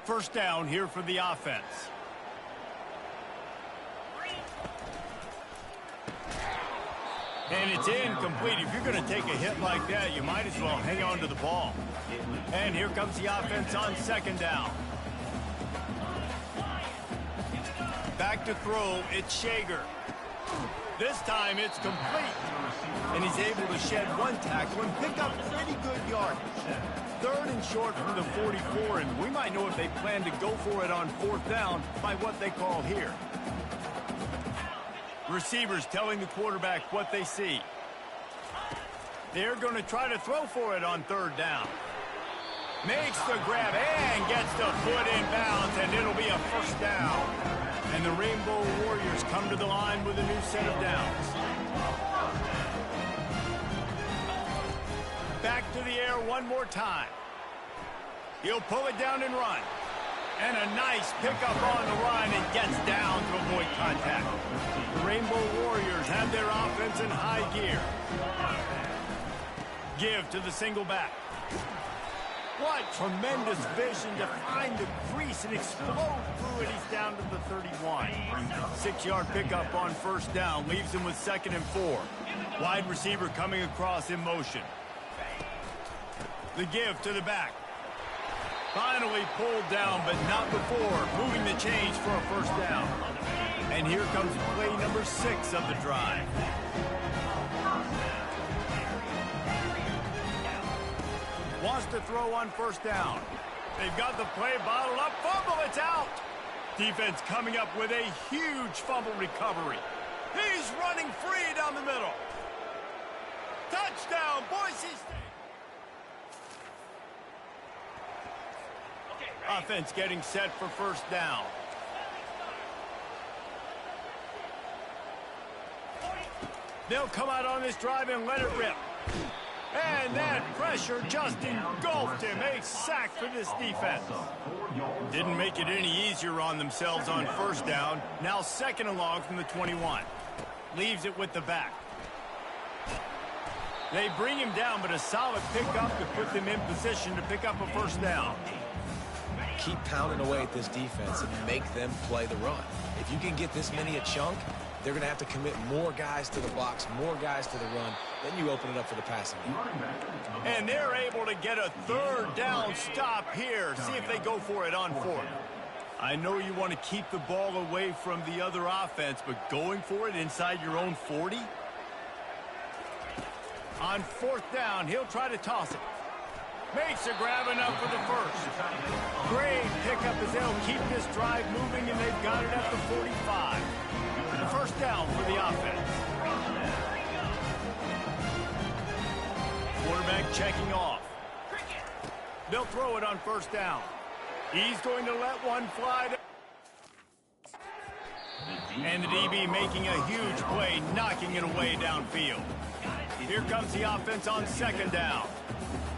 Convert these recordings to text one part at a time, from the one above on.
First down here for the offense. And it's incomplete. If you're going to take a hit like that, you might as well hang on to the ball. And here comes the offense on second down. Back to throw, it's Shager. This time it's complete. And he's able to shed one tackle and pick up pretty good yardage. Third and short from the 44, and we might know if they plan to go for it on fourth down by what they call here. Receivers telling the quarterback what they see. They're going to try to throw for it on third down. Makes the grab and gets the foot in bounds, and it'll be a first down. And the Rainbow Warriors come to the line with a new set of downs. Back to the air one more time. He'll pull it down and run. And a nice pickup on the run and gets down to avoid contact. The Rainbow Warriors have their offense in high gear. Give to the single back. What tremendous vision to find the crease and explode through it. He's down to the 31. 6-yard pickup on first down leaves him with 2nd and 4. Wide receiver coming across in motion. The give to the back. Finally pulled down, but not before moving the chains for a first down. And here comes play number 6 of the drive. Wants to throw on first down. They've got the play bottled up. Fumble, it's out. Defense coming up with a huge fumble recovery. He's running free down the middle. Touchdown, Boise State. Offense getting set for first down. They'll come out on this drive and let it rip. And that pressure just engulfed him. A sack for this defense. Didn't make it any easier on themselves on first down. Now 2nd and long from the 21. Leaves it with the back. They bring him down, but a solid pickup to put them in position to pick up a first down. Keep pounding away at this defense and make them play the run. If you can get this many a chunk, they're going to have to commit more guys to the box, more guys to the run. Then you open it up for the passing game. And they're able to get a third down stop here. See if they go for it on 4th. I know you want to keep the ball away from the other offense, but going for it inside your own 40? On 4th down, he'll try to toss it. Makes a grab enough for the first. Great pickup as they'll keep this drive moving, and they've got it at the 45. The first down for the offense. Quarterback checking off. They'll throw it on first down. He's going to let one fly. And the DB making a huge play, knocking it away downfield. Here comes the offense on 2nd down.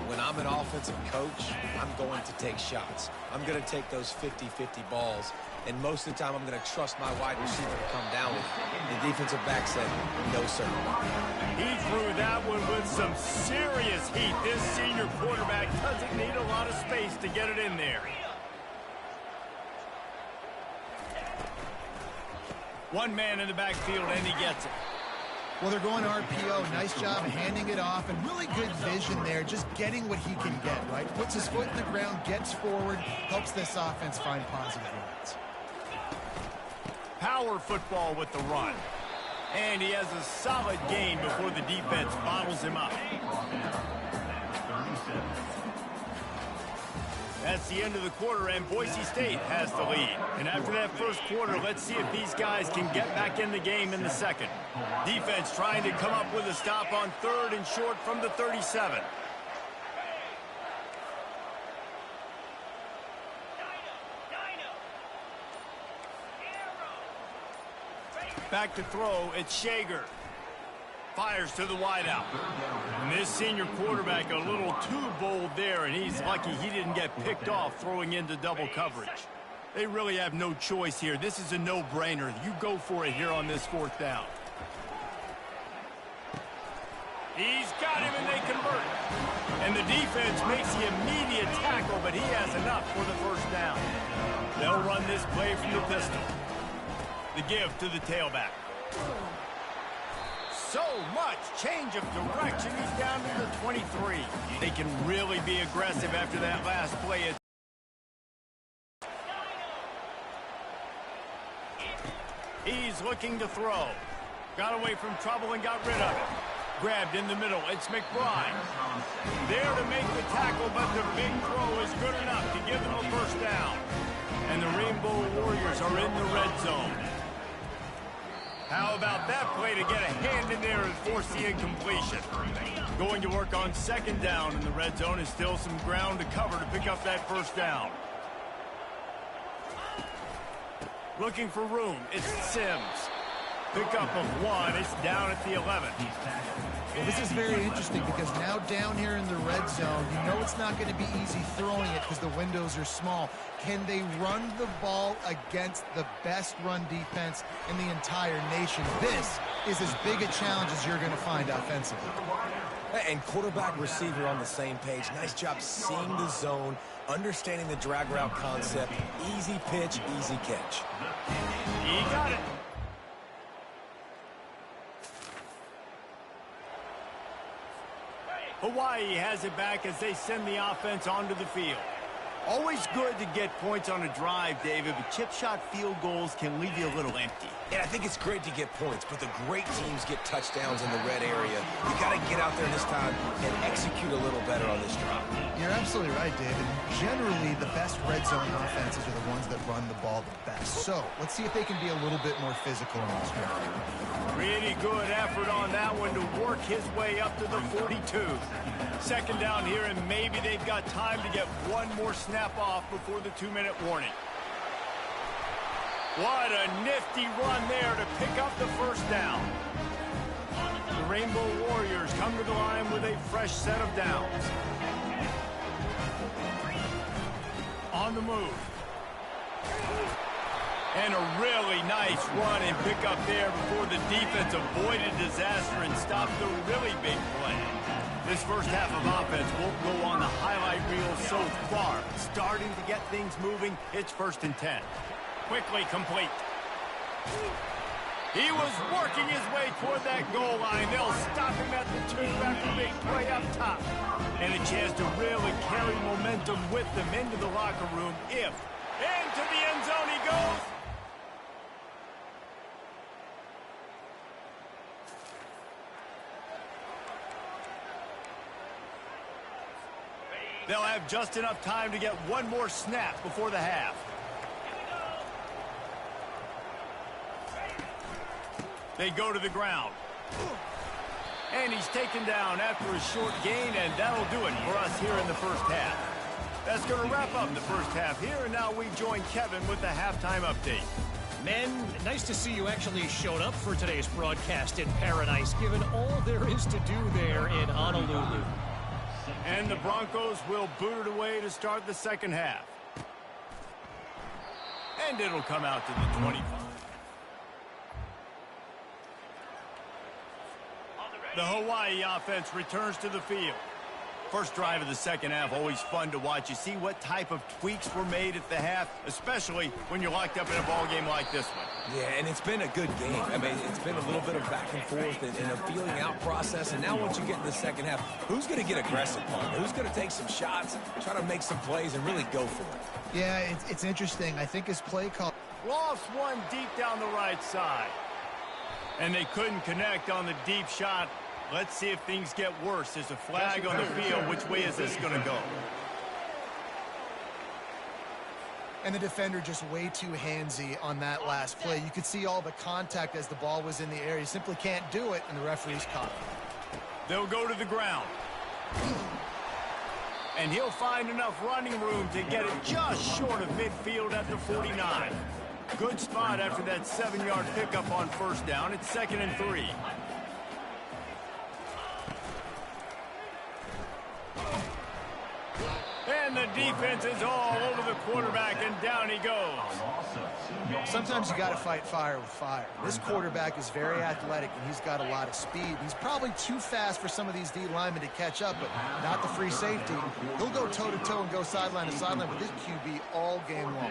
When I'm an offensive coach, I'm going to take shots. I'm going to take those 50-50 balls, and most of the time I'm going to trust my wide receiver to come down with it. The defensive back said, no, sir. He threw that one with some serious heat. This senior quarterback doesn't need a lot of space to get it in there. One man in the backfield, and he gets it. Well, they're going RPO. Nice job handing it off, and really good vision there, just getting what he can get, right? Puts his foot in the ground, gets forward, helps this offense find positive yards. Power football with the run. And he has a solid gain before the defense bottles him up. That's the end of the quarter, and Boise State has the lead. And after that first quarter, let's see if these guys can get back in the game in the second. Defense trying to come up with a stop on 3rd and short from the 37. Back to throw, it's Shager. Fires to the wideout. And this senior quarterback a little too bold there, and he's lucky he didn't get picked off throwing into double coverage. They really have no choice here. This is a no-brainer. You go for it here on this 4th down. He's got him, and they convert. And the defense makes the immediate tackle, but he has enough for the first down. They'll run this play from the pistol. The give to the tailback. So much change of direction. He's down to the 23. They can really be aggressive after that last play. He's looking to throw. Got away from trouble and got rid of it. Grabbed in the middle. It's McBride. There to make the tackle, but the big throw is good enough to give them a first down. And the Rainbow Warriors are in the red zone. How about that play to get a hand in there and force the incompletion? Going to work on second down in the red zone is still some ground to cover to pick up that first down. Looking for room. It's Sims. Pickup of 1. It's down at the 11. Well, this is very interesting because now down here in the red zone, you know it's not going to be easy throwing it because the windows are small. Can they run the ball against the best run defense in the entire nation? This is as big a challenge as you're going to find offensively. And quarterback, receiver on the same page. Nice job seeing the zone, understanding the drag route concept. Easy pitch, easy catch. He got it. Hawaii has it back as they send the offense onto the field. Always good to get points on a drive, David, but chip shot field goals can leave you a little empty. And I think it's great to get points, but the great teams get touchdowns in the red area. You got to get out there this time and execute a little better on this drive. You're absolutely right, David. Generally, the best red zone offenses are the ones that run the ball the best. So let's see if they can be a little bit more physical in this drive. Pretty good effort on that one to work his way up to the 42. Second down here, and maybe they've got time to get one more snap off before the 2-minute warning. What a nifty run there to pick up the first down. The Rainbow Warriors come to the line with a fresh set of downs. On the move. And a really nice run and pick up there before the defense avoided disaster and stopped the really big play. This first half of offense won't go on the highlight reel so far. Starting to get things moving. It's 1st and 10. Quickly complete. He was working his way toward that goal line. They'll stop him at the 2 after a big play up top. And a chance to really carry momentum with them into the locker room if into the end zone he goes. They'll have just enough time to get one more snap before the half. They go to the ground. And he's taken down after a short gain, and that'll do it for us here in the first half. That's going to wrap up the first half here, and now we join Kevin with the halftime update. Men, nice to see you actually showed up for today's broadcast in paradise, given all there is to do there in Honolulu. And the Broncos will boot it away to start the second half. And it'll come out to the 25. The Hawaii offense returns to the field. First drive of the second half, always fun to watch. You see what type of tweaks were made at the half, especially when you're locked up in a ball game like this one. Yeah, and it's been a good game. I mean, it's been a little bit of back and forth and a feeling out process. And now once you get in the second half, who's going to get aggressive, partner? Who's going to take some shots, try to make some plays, and really go for it? Yeah, it's interesting. I think his play call. Lost one deep down the right side. And they couldn't connect on the deep shot. Let's see if things get worse. There's a flag on the field. Which way is this going to go? And the defender just way too handsy on that last play. You could see all the contact as the ball was in the air. You simply can't do it, and the referee's caught him. They'll go to the ground. And he'll find enough running room to get it just short of midfield at the 49. Good spot after that 7-yard pickup on first down. It's 2nd and 3. And the defense is all over the quarterback, and down he goes. Sometimes you got to fight fire with fire. This quarterback is very athletic, and he's got a lot of speed. He's probably too fast for some of these D linemen to catch up, but not the free safety. He'll go toe-to-toe and go sideline to sideline with his QB all game long.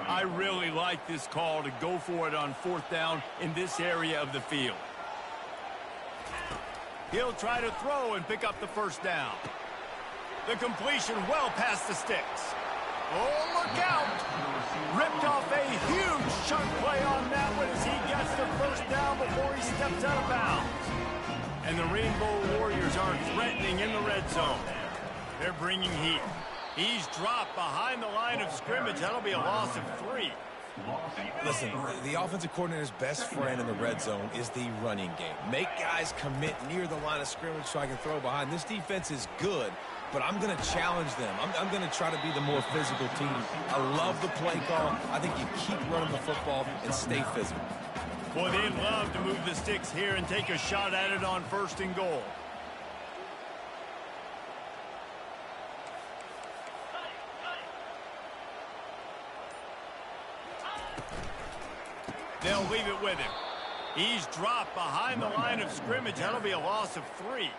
I really like this call to go for it on 4th down in this area of the field. He'll try to throw and pick up the 1st down. The completion well past the sticks. Oh, look out! Ripped off a huge chunk play on that one as he gets the 1st down before he steps out of bounds. And the Rainbow Warriors are threatening in the red zone. They're bringing heat. He's dropped behind the line of scrimmage. That'll be a loss of 3. Listen, the offensive coordinator's best friend in the red zone is the running game. Make guys commit near the line of scrimmage so I can throw behind. This defense is good, but I'm going to challenge them. I'm going to try to be the more physical team. I love the play call. I think you keep running the football and stay physical. Boy, they'd love to move the sticks here and take a shot at it on 1st and goal. They'll leave it with him. He's dropped behind the line of scrimmage. That'll be a loss of 3.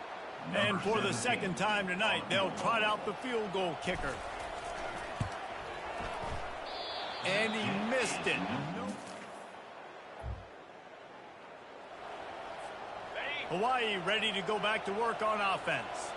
And for the 2nd time tonight, they'll trot out the field goal kicker. And he missed it. Hawaii ready to go back to work on offense.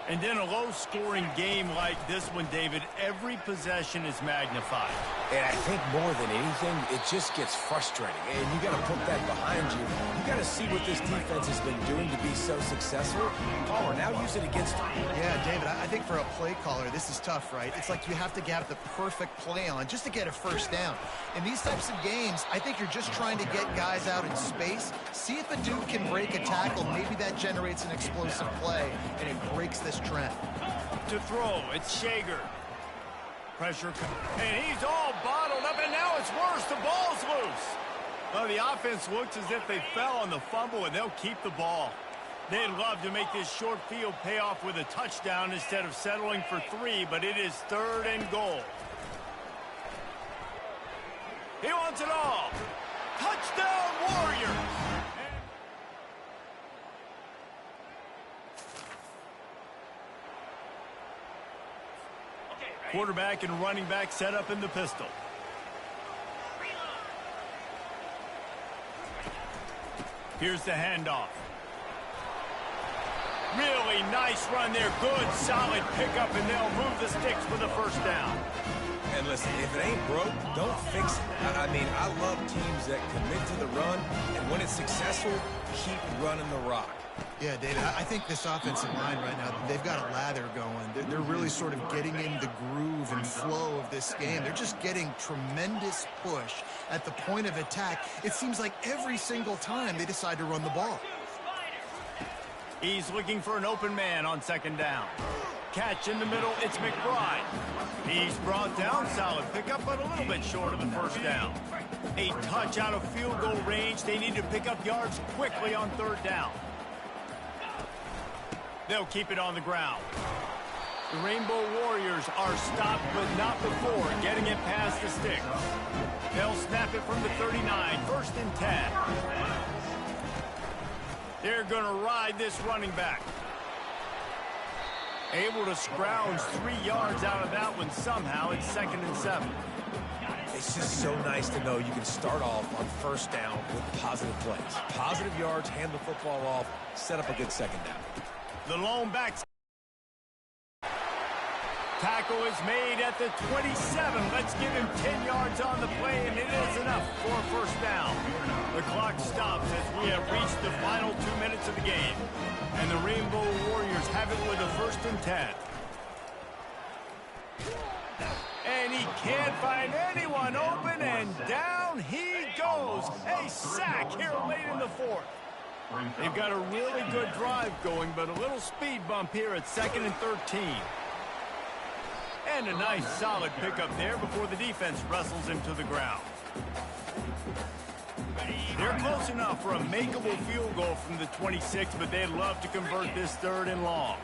And in a low-scoring game like this one, David, every possession is magnified. And I think more than anything, it just gets frustrating. And you got to put that behind you. You got to see what this defense has been doing to be so successful. Caller, now use it against them. Yeah, David, I think for a play caller, this is tough, right? It's like you have to have the perfect play on just to get a 1st down. In these types of games, I think you're just trying to get guys out in space, see if a dude can break a tackle. Maybe that generates an explosive play, and it breaks this trend. To throw, it's Shager. Pressure, and he's all bottled up, and now it's worse. The ball's loose. Well, the offense looks as if they fell on the fumble, and they'll keep the ball. They'd love to make this short field pay off with a touchdown instead of settling for 3, but it is 3rd and goal. He wants it all. Touchdown, Warriors! Quarterback and running back set up in the pistol. Here's the handoff. Really nice run there. Good, solid pickup, and they'll move the sticks for the 1st down. And listen, if it ain't broke, don't fix it. I mean, I love teams that commit to the run, and when it's successful, keep running the rock. Yeah, David, I think this offensive line right now, they've got a lather going. They're really sort of getting in the groove and flow of this game. They're just getting tremendous push at the point of attack. It seems like every single time they decide to run the ball. He's looking for an open man on 2nd down. Catch in the middle, it's McBride. He's brought down, solid pickup, but a little bit short of the 1st down. A touch out of field goal range. They need to pick up yards quickly on 3rd down. They'll keep it on the ground. The Rainbow Warriors are stopped, but not before getting it past the sticks. They'll snap it from the 39, 1st and 10. They're going to ride this running back. Able to scrounge 3 yards out of that one somehow. It's 2nd and 7. It's just so nice to know you can start off on 1st down with positive plays. Positive yards, hand the football off, set up a good 2nd down. The lone back. Tackle is made at the 27. Let's give him 10 yards on the play, and it is enough for a 1st down. The clock stops as we have reached the final 2 minutes of the game. And the Rainbow Warriors have it with a 1st and 10. And he can't find anyone open, and down he goes. A sack here late in the 4th. They've got a really good drive going, but a little speed bump here at 2nd and 13. And a nice solid pickup there before the defense wrestles him to the ground. They're close enough for a makeable field goal from the 26, but they'd love to convert this 3rd and long.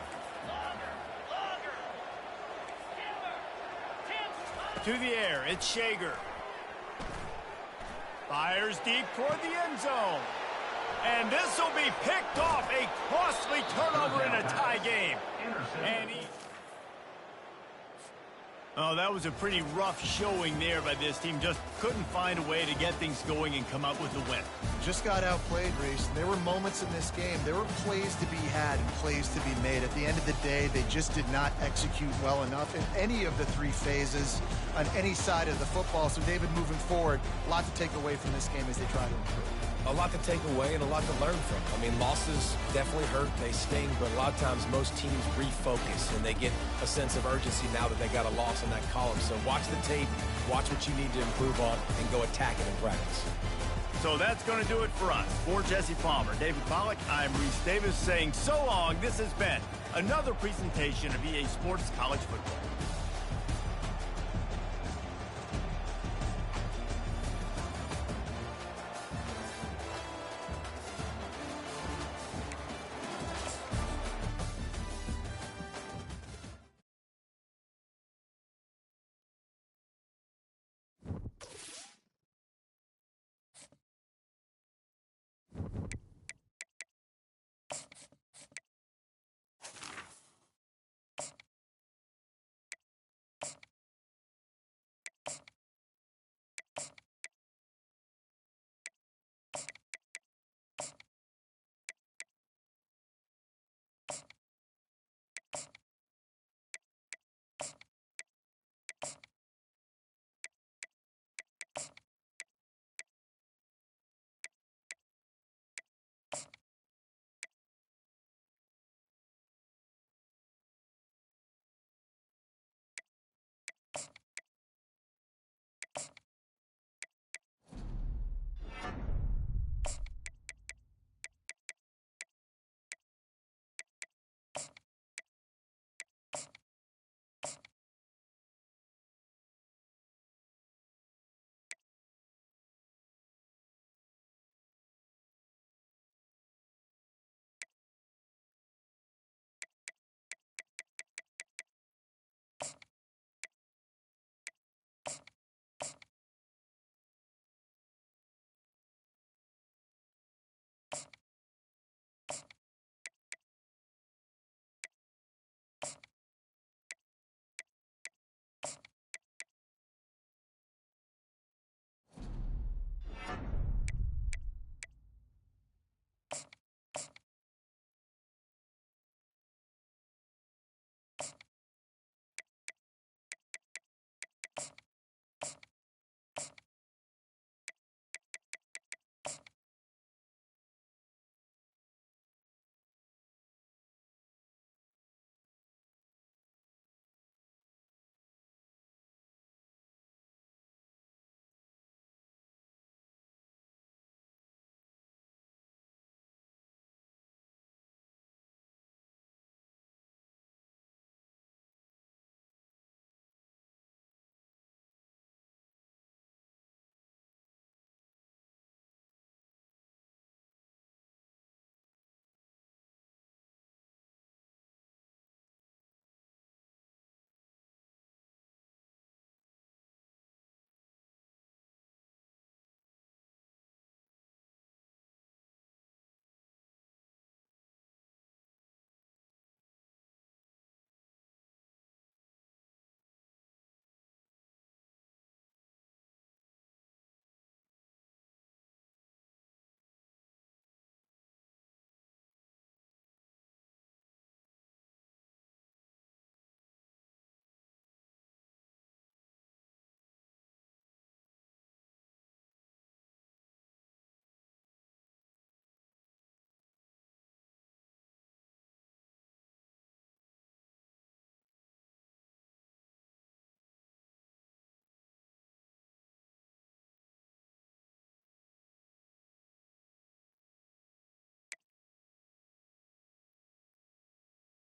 To the air, it's Shager. Fires deep toward the end zone. And this will be picked off. A costly turnover in a tie game. And oh, that was a pretty rough showing there by this team. Just couldn't find a way to get things going and come up with the win. Just got outplayed, Reese. There were moments in this game. There were plays to be had and plays to be made. At the end of the day, they just did not execute well enough in any of the three phases on any side of the football. So, David, moving forward, a lot to take away from this game as they try to improve. A lot to take away and a lot to learn from. I mean, losses definitely hurt, they sting, but a lot of times most teams refocus and they get a sense of urgency now that they got a loss in that column. So watch the tape, watch what you need to improve on, and go attack it in practice. So that's going to do it for us. For Jesse Palmer, David Pollack, I'm Reese Davis saying so long. This has been another presentation of EA Sports College Football.